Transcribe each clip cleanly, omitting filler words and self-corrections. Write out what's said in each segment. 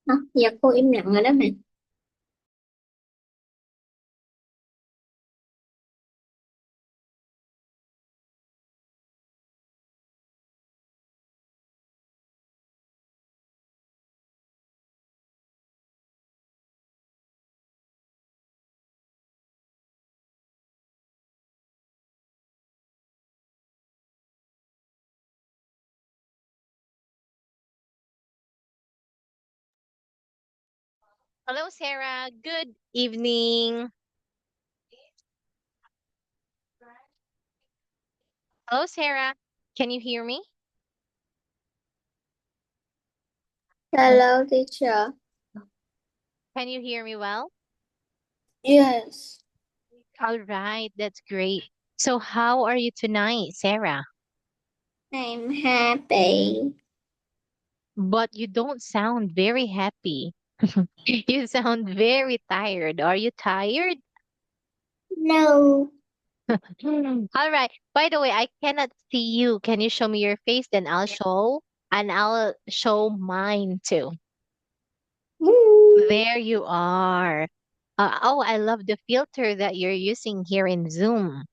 Hả? Dạ cô im lặng rồi đó mẹ. Hello, Sarah. Good evening. Hello, Sarah. Can you hear me? Hello teacher. Can you hear me well? Yes, All right, that's great. So, how are you tonight, Sarah? I'm happy. But you don't sound very happy. You sound very tired. Are you tired? No. All right. By the way, I cannot see you. Can you show me your face? Then I'll show mine too. Mm. There you are. Oh, I love the filter that you're using here in Zoom.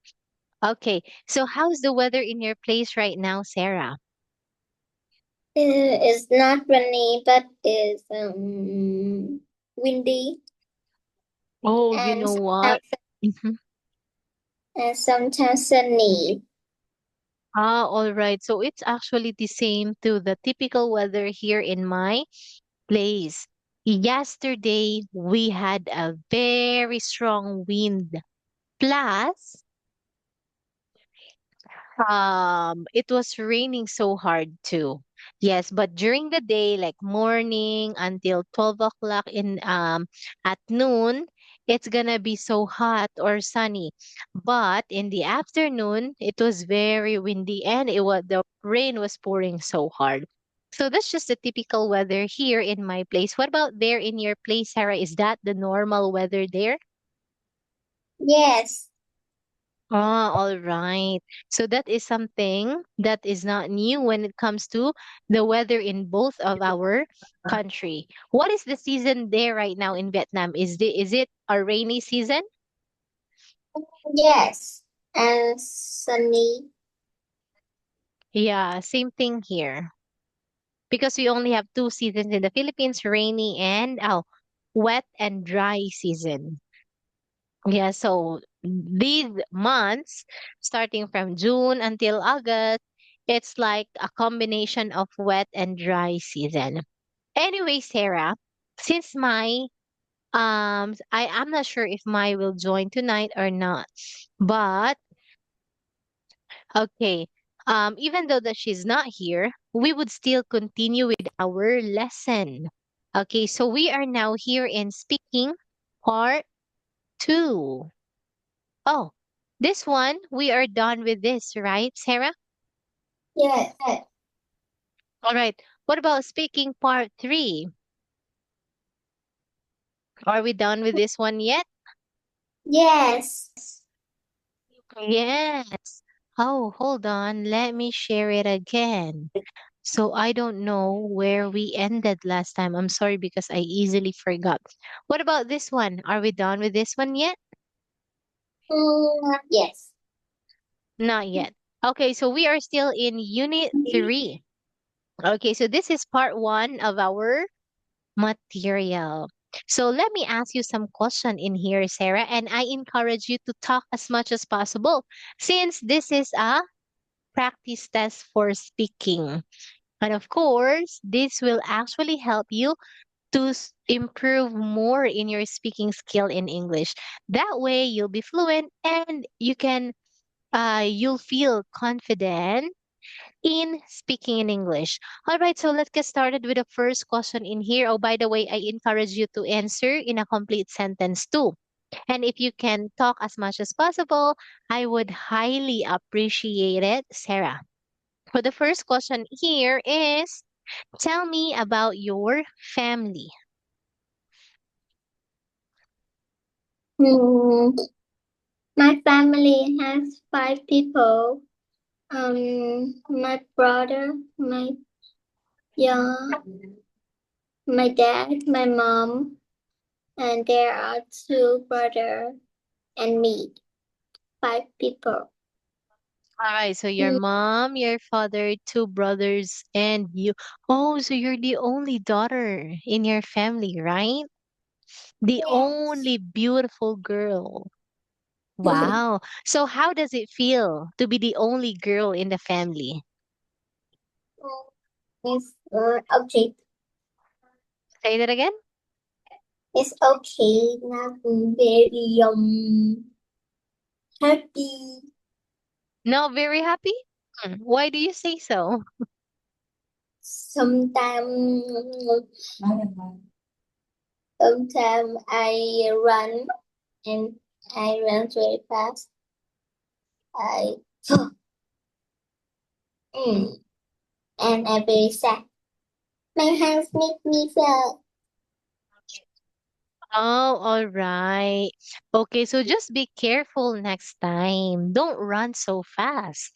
Okay, so how's the weather in your place right now, Sarah? It's not rainy, but it's windy Oh, you and know what? Mhm. sometimes sunny. All right. So it's actually the same to the typical weather here in my place. Yesterday, we had a very strong wind. Plus, it was raining so hard too. Yes, but during the day, like morning until 12 o'clock in at noon, it's gonna be so hot or sunny. But in the afternoon, it was very windy and the rain was pouring so hard. So that's just the typical weather here in my place. What about there in your place, Sarah? Is that the normal weather there? Yes. Ah, all right. So that is something that is not new when it comes to the weather in both of our country. What is the season there right now in Vietnam? Is it a rainy season? Yes. And sunny. Yeah, same thing here. Because we only have two seasons in the Philippines, rainy and wet and dry season. Yeah, so these months, starting from June until August, it's like a combination of wet and dry season. Anyway, Sarah, since I'm not sure if Mai will join tonight or not, but okay, even though that she's not here, we would still continue with our lesson. Okay, so we are now here in speaking part two. Oh, this one, we are done with this, right, Sarah? Yes. All right. What about speaking part three? Are we done with this one yet? Yes. Yes. Oh, hold on. Let me share it again. So I don't know where we ended last time. I'm sorry because I easily forgot. What about this one? Are we done with this one yet? Yes. Not yet. Okay, so we are still in unit three. Okay, so this is part one of our material. So let me ask you some question in here, Sarah, and I encourage you to talk as much as possible since this is a practice test for speaking. And of course, this will actually help you to improve more in your speaking skill in English. That way, you'll be fluent and you'll feel confident in speaking in English. All right, so let's get started with the first question in here. Oh, by the way, I encourage you to answer in a complete sentence too. And if you can talk as much as possible, I would highly appreciate it, Sarah. For the first question here is tell me about your family. Mm, my family has 5 people. My brother, my yeah, my dad, my mom, and there are two brothers and me, 5 people. All right, so your Mm, mom, your father, two brothers, and you. Oh, so you're the only daughter in your family, right? The yes. only beautiful girl. Wow. So how does it feel to be the only girl in the family? It's okay. Say that again? It's okay. Not very happy. No, very happy? Why do you say so? Sometimes, sometimes I run and I run very fast. I mm, and I'm very sad. My hands make me sad. Oh, all right. Okay, so just be careful next time. Don't run so fast.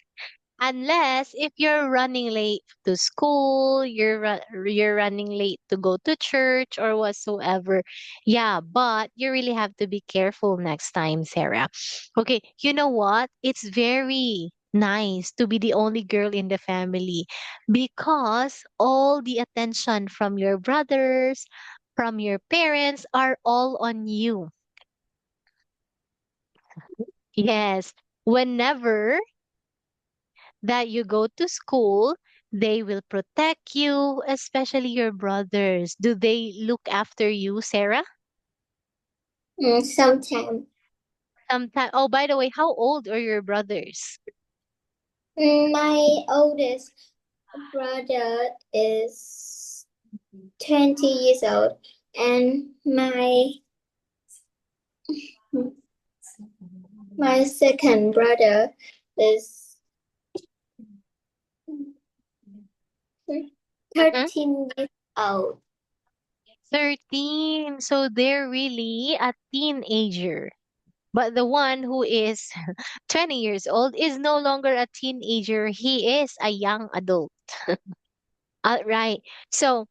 Unless if you're running late to school, you're running late to go to church or whatsoever. Yeah, but you really have to be careful next time, Sarah. Okay, you know what? It's very nice to be the only girl in the family because all the attention from your brothers, from your parents are all on you. Yes. Whenever that you go to school, they will protect you, especially your brothers. Do they look after you, Sarah? Sometimes. Sometimes. Oh, by the way, how old are your brothers? My oldest brother is 20 years old, and my second brother is Mhm. 13 years old. 13. So they're really a teenager. But the one who is 20 years old is no longer a teenager. He is a young adult. Right. So,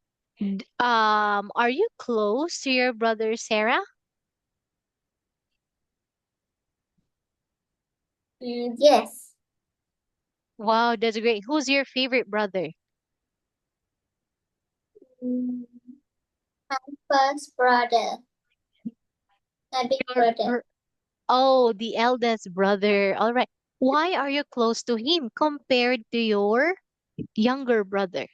are you close to your brother, Sarah? Yes. Wow, that's great. Who's your favorite brother? Mm, First brother, my big Your brother. Oh, the eldest brother. All right. Why are you close to him compared to your younger brother?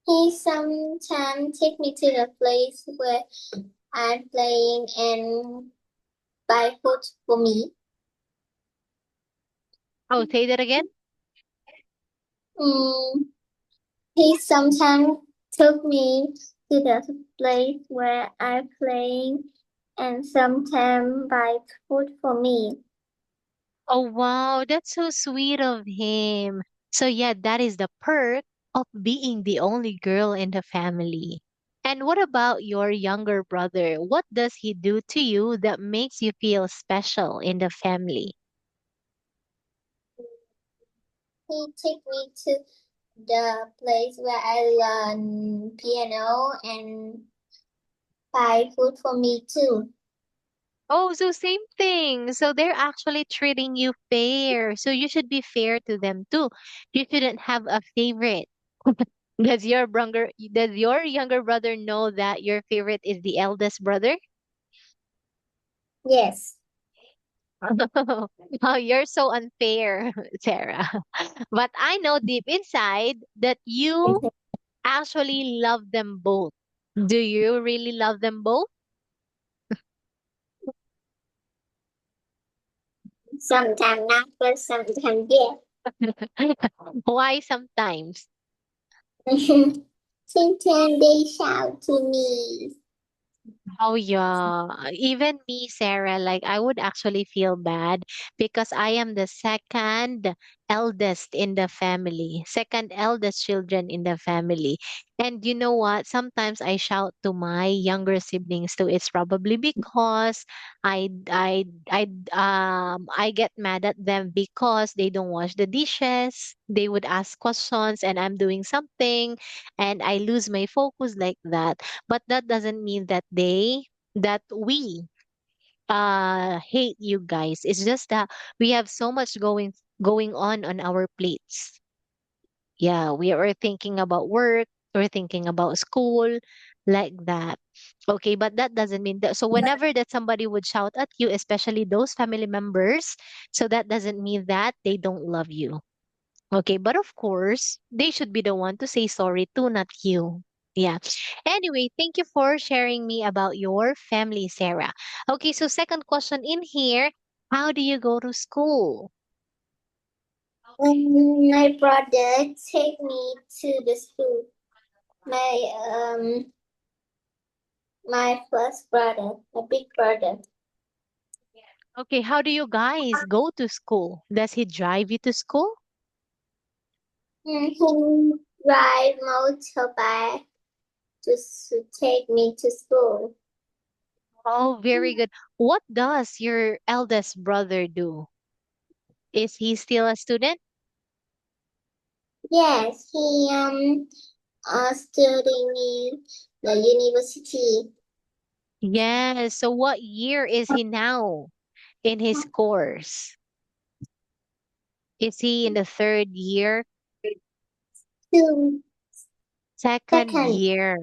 He sometimes take me to the place where I'm playing and buy food for me. Oh, say that again. Mm, he sometimes took me to the place where I'm playing and sometimes buy food for me. Oh, wow. That's so sweet of him. So, yeah, that is the perk of being the only girl in the family. And what about your younger brother? What does he do to you that makes you feel special in the family? He take me to the place where I learn piano and buy food for me too. Oh, so same thing. So they're actually treating you fair. So you should be fair to them too. You shouldn't have a favorite. Does your younger brother know that your favorite is the eldest brother? Yes. Oh, you're so unfair, Sarah. But I know deep inside that you actually love them both. Do you really love them both? Sometimes not, but sometimes yes. Why sometimes? Sometimes they shout to me. Oh yeah, even me, Sarah, like I would actually feel bad because I am the second eldest in the family, second eldest children in the family. And you know what? Sometimes I shout to my younger siblings too. It's probably because I get mad at them because they don't wash the dishes. They would ask questions and I'm doing something and I lose my focus like that. But that doesn't mean that we hate you guys. It's just that we have so much going on our plates. Yeah, we are thinking about work, we're thinking about school, like that. Okay, but that doesn't mean that. So whenever that somebody would shout at you, especially those family members, so that doesn't mean that they don't love you. Okay, but of course, they should be the one to say sorry to, not you. Yeah. Anyway, thank you for sharing me about your family, Sarah. Okay, so second question in here, how do you go to school? My brother take me to the school. My my first brother, my big brother. Okay, how do you guys go to school? Does he drive you to school? He ride motorbike to take me to school. Oh, very good. What does your eldest brother do? Is he still a student? Yes, he studying in the university. Yes. So what year is he now in his course? Is he in the third year? Two Second second. year.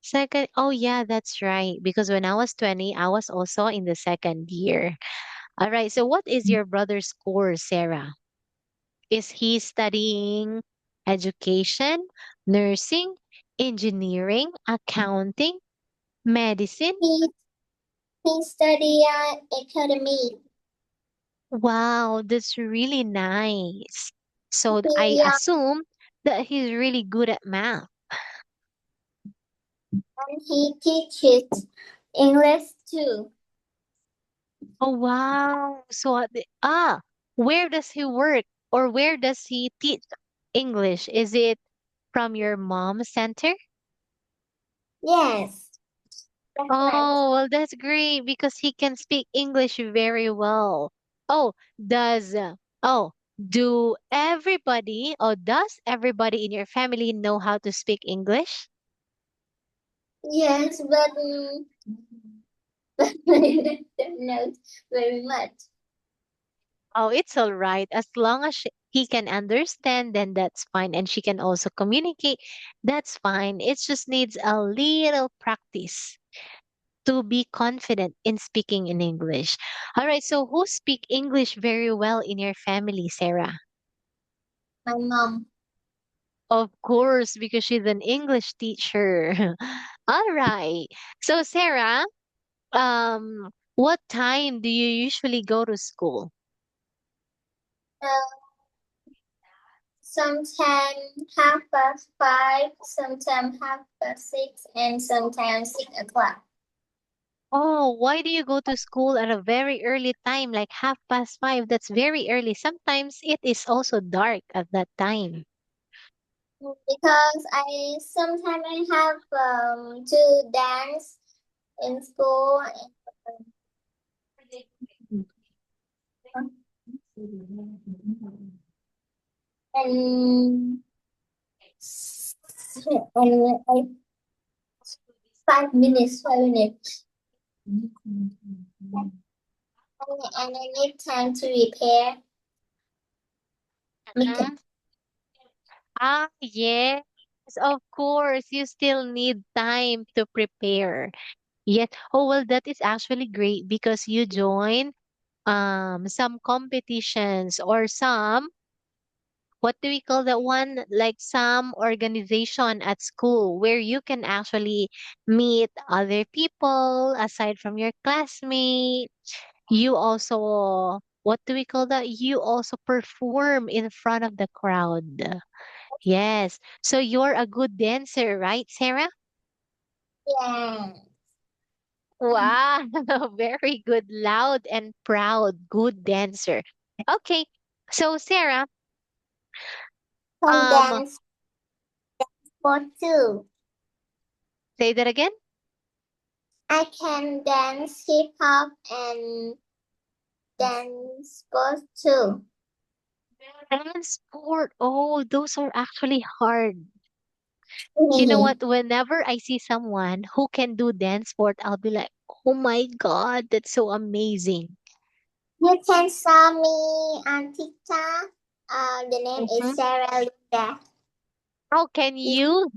Second. Oh, yeah, that's right. Because when I was 20, I was also in the second year. All right. So what is your brother's course, Sarah? Is he studying education, nursing, engineering, accounting, medicine? He he study at academy. Wow, that's really nice. So I He assume that he's really good at math. and he teaches English too. Oh, wow. So, where does he work or where does he teach English? Is it from your mom's center? Yes, that's right. Oh, well, that's great because he can speak English very well. Oh, does, oh, does everybody in your family know how to speak English? Yes, but but I don't know very much. Oh, it's all right. As long as he can understand, then that's fine. And she can also communicate, that's fine. It just needs a little practice to be confident in speaking in English. All right, so who speak English very well in your family, Sarah? My mom. Of course, because she's an English teacher. All right. So, Sarah, what time do you usually go to school? Uh, sometimes 5:30, sometimes 6:30, and sometimes 6 o'clock. Oh, why do you go to school at a very early time, like 5:30? That's very early. Sometimes it is also dark at that time. Because I sometimes I have to dance in school and and I 5 minutes, 5 minutes. And I need time to repair makeup. Mhm. Ah, yes, of course. You still need time to prepare. Yes. Oh, well, that is actually great because you join some competitions or some, what do we call that one? Like some organization at school where you can actually meet other people aside from your classmate. You also, what do we call that? You also perform in front of the crowd. Yes. So you're a good dancer, right, Sarah? Yeah. Wow. Very good, loud and proud, good dancer. Okay. So, Sarah, Can Um, dance sport too. say that again. I can dance hip hop and dance sport too. Dance sport. Oh, those are actually hard. You know Mhm. what? Whenever I see someone who can do dance sport, I'll be like, oh my God, that's so amazing. You can saw me on TikTok. The name Mhm. is Sarah Linda. How can you?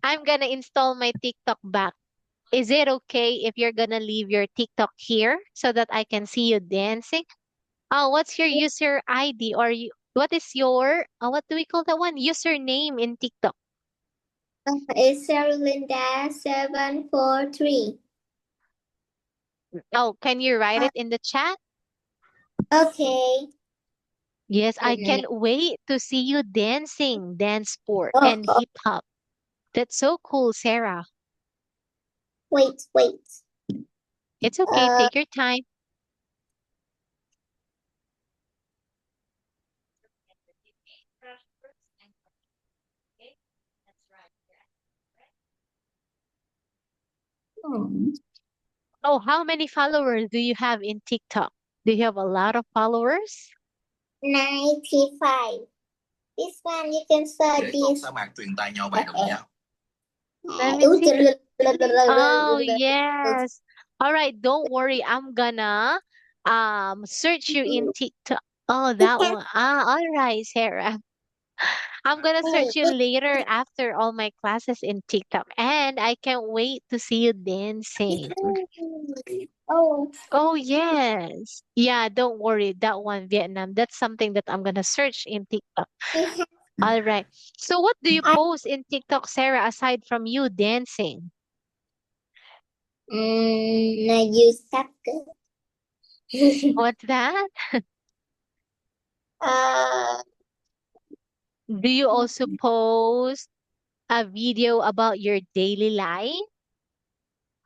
I'm gonna install my TikTok back. Is it okay if you're gonna leave your TikTok here so that I can see you dancing? Oh, what's your user ID or what is your what do we call that one? Username in TikTok. It's Sarah Linda 743. Oh, can you write Uh, it in the chat? okay. Yes, I Mm, can't wait to see you dancing, dance sport Oh, and oh, hip hop. That's so cool, Sarah. wait. It's okay, Uh, take your time. hmm, Oh, how many followers do you have in TikTok? Do you have a lot of followers? 95. This one you can search Để con this. sa mạc truyền tai nhau bài đồng dao. Let me see. Oh, yes. All right, don't worry. I'm gonna search you in TikTok. Oh, You that can one. Ah, all right, Sarah. I'm gonna say search you later after all my classes in TikTok. And I can't wait to see you dancing. Oh, Oh, yes. Yeah, don't worry. That one, Vietnam. That's something that I'm gonna search in TikTok. we have, All right. So what do you I, post in TikTok, Sarah, aside from you dancing? I use Sapka. What's that? uh, Do you also post a video about your daily life?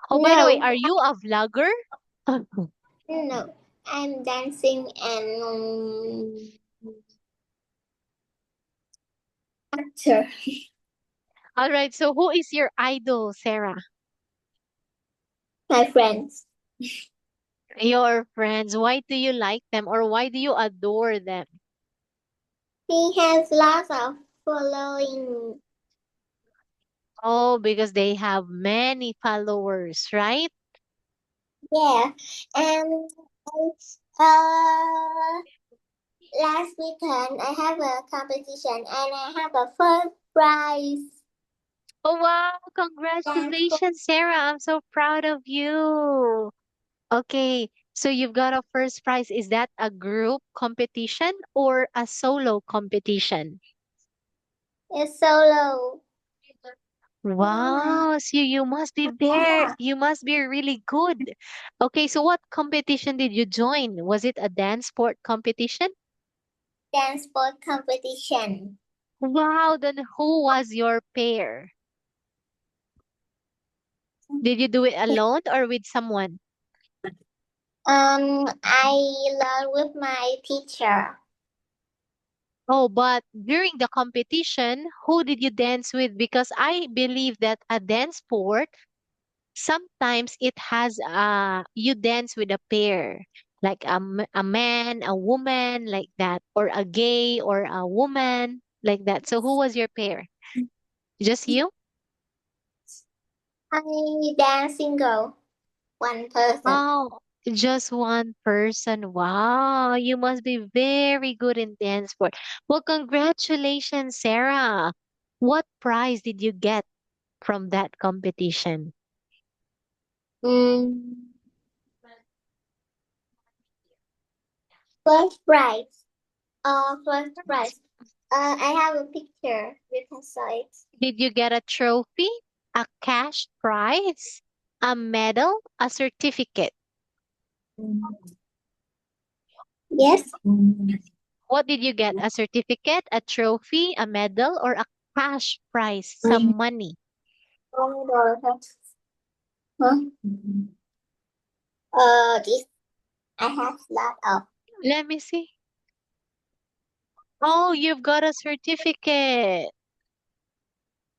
Oh, by the way, no, are you a vlogger? no. I'm dancing and actor. All right. So who is your idol, Sarah? My friends. Your friends. Why do you like them or why do you adore them? He has lots of following. Oh, because they have many followers, right? Yeah, and uh, last weekend I have a competition and I have a first prize. Oh, wow. Dance Congratulations, Sarah. I'm so proud of you. Okay. So you've got a first prize. Is that a group competition or a solo competition? is solo. Wow. So you must be there. You must be really good. Okay. So what competition did you join? Was it a dance sport competition? Dance sport competition. Wow. Then who was your pair? Did you do it alone or with someone? I learned with my teacher. Oh, but during the competition, who did you dance with? Because I believe that a dance sport, sometimes it has you dance with a pair, like a man, a woman, like that, or a gay or a woman, like that. So who was your pair? Just you? I dance single, one person. Oh, just one person. Wow, you must be very good in dance sport. Well, congratulations, Sarah. What prize did you get from that competition? Mm, first prize. First prize. I have a picture. You can see it. Did you get a trophy, a cash prize, a medal, a certificate? Yes. What did you get? A certificate, a trophy, a medal, or a cash prize, some money? $1. Huh? This I have lot of. Let me see. Oh, you've got a certificate.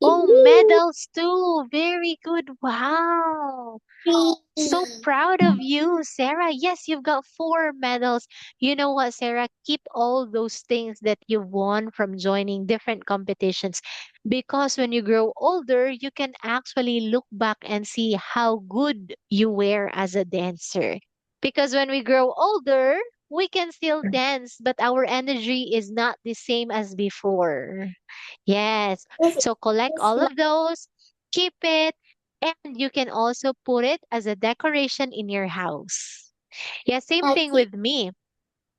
Oh, Woohoo! medals too. Very good. Wow. So proud of you, Sarah. Yes, you've got 4 medals. You know what, Sarah? Keep all those things that you've won from joining different competitions because when you grow older, you can actually look back and see how good you were as a dancer. Because when we grow older, we can still dance, but our energy is not the same as before. Yes. This So collect is all not of those, keep it, and you can also put it as a decoration in your house. Yeah, same thing okay. with me.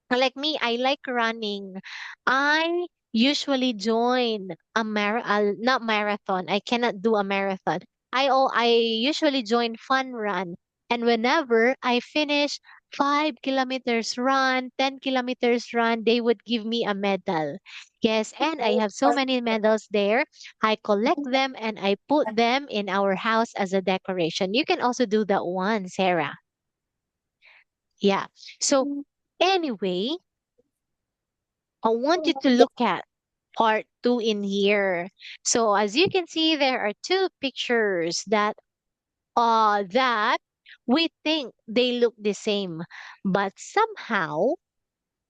Like me, I like running. I usually join not marathon. I cannot do a marathon. I usually join fun run. And whenever I finish 5 kilometers run, 10 kilometers run, they would give me a medal. Yes, and I have so many medals there. I collect them and I put them in our house as a decoration. You can also do that one, Sarah. Yeah. So anyway, I want you to Yeah. look at part 2 in here. So as you can see, there are 2 pictures that we think they look the same, but somehow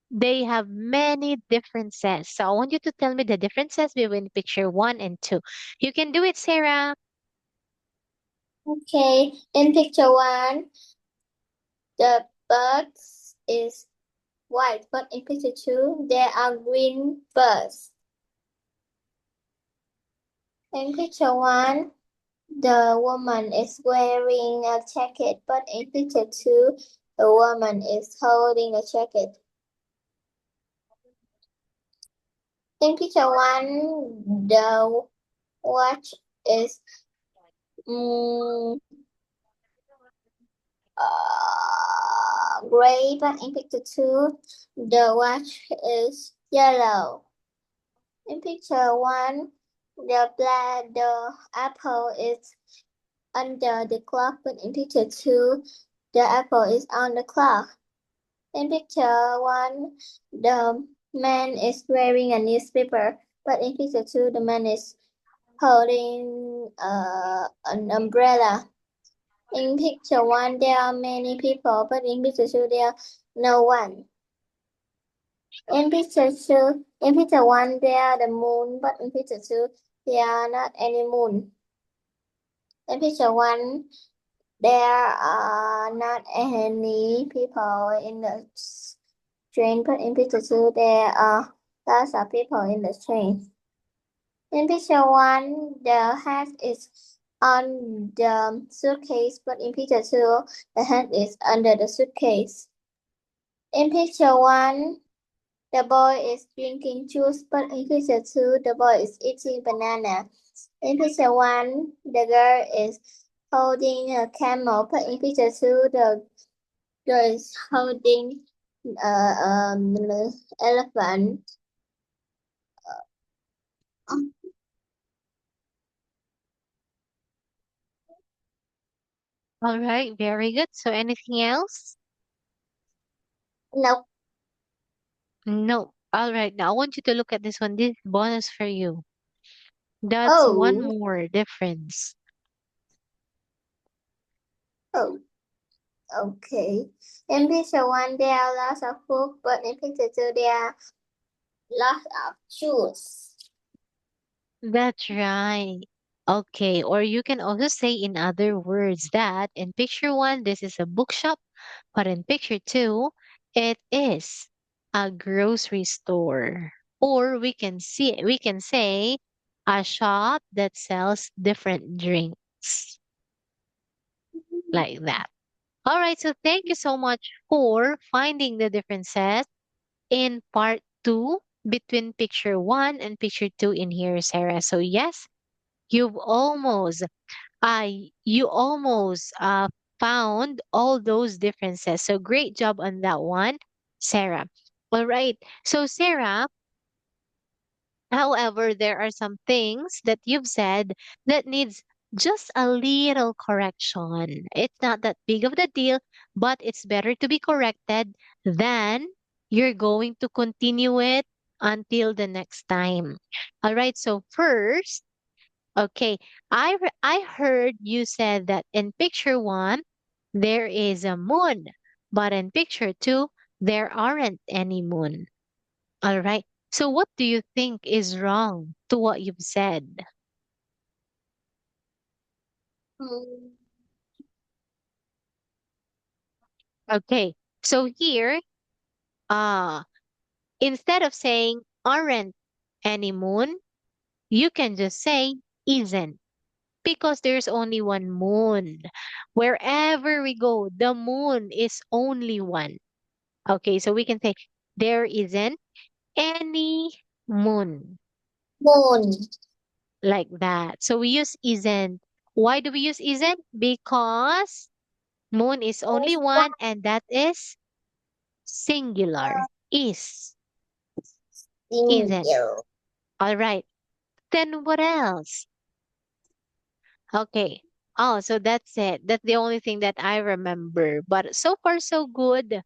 they have many differences. So I want you to tell me the differences between picture 1 and 2. You can do it, Sarah. Okay. In picture one, the birds is white, but in picture two, there are green birds. In picture one, the woman is wearing a jacket, but in picture two, the woman is holding a jacket. In picture one, the watch is mm, gray, but in picture two, the watch is yellow. In picture one, the apple is under the clock, but in picture two, the apple is on the clock. In picture one, the man is wearing a newspaper, but in picture two, the man is holding an umbrella. In picture one, there are many people, but in picture two, there are no one. In picture one, there are the moon, but in picture two, there are not any moon. In picture one, there are not any people in the train, but in picture two, there are lots of people in the train. In picture one, the hat is on the suitcase, but in picture two, the hat is under the suitcase. In picture one, the boy is drinking juice, but in picture two, the boy is eating banana. In picture one, the girl is holding a camel, but in picture two, the girl is holding an elephant. All right, very good. So anything else? No. No. All right, now I want you to look at this one. This is bonus for you. That's one Oh, more difference. oh, okay. In picture one, there are lots of food, but in picture two, there are lots of shoes. That's right. Okay, or you can also say in other words that in picture 1, this is a bookshop, but in picture 2, it is a grocery store. Or we can say a shop that sells different drinks like that. All right, so thank you so much for finding the differences in part 2 between picture 1 and picture 2 in here, Sarah. So yes, you've almost you almost found all those differences. So great job on that one, Sarah. All right. So Sarah, however, there are some things that you've said that needs just a little correction. It's not that big of the deal, but it's better to be corrected than you're going to continue it until the next time. All right. So first, okay, I heard you said that in picture one, there is a moon, but in picture two, there aren't any moon. All right. So what do you think is wrong to what you've said? Mm, Okay. So here, uh, instead of saying aren't any moon, you can just say isn't because there's only one moon. Wherever we go, the moon is only one. Okay, so we can say there isn't any moon moon. like that. So we use isn't. Why do we use isn't? Because moon is only one and that is singular. Is, isn't. Single. All right. Then what else? Okay. Oh, so that's it. That's the only thing that I remember. But so far, so good.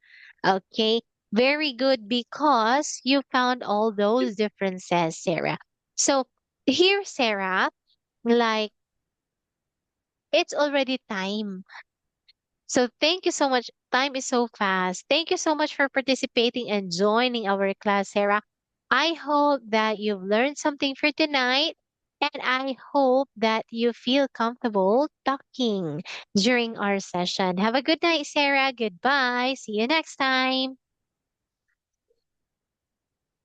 Okay. Very good because you found all those differences, Sarah. So here, Sarah, like it's already time. So thank you so much. Time is so fast. Thank you so much for participating and joining our class, Sarah. I hope that you've learned something for tonight. And I hope that you feel comfortable talking during our session. Have a good night, Sarah. Goodbye. See you next time.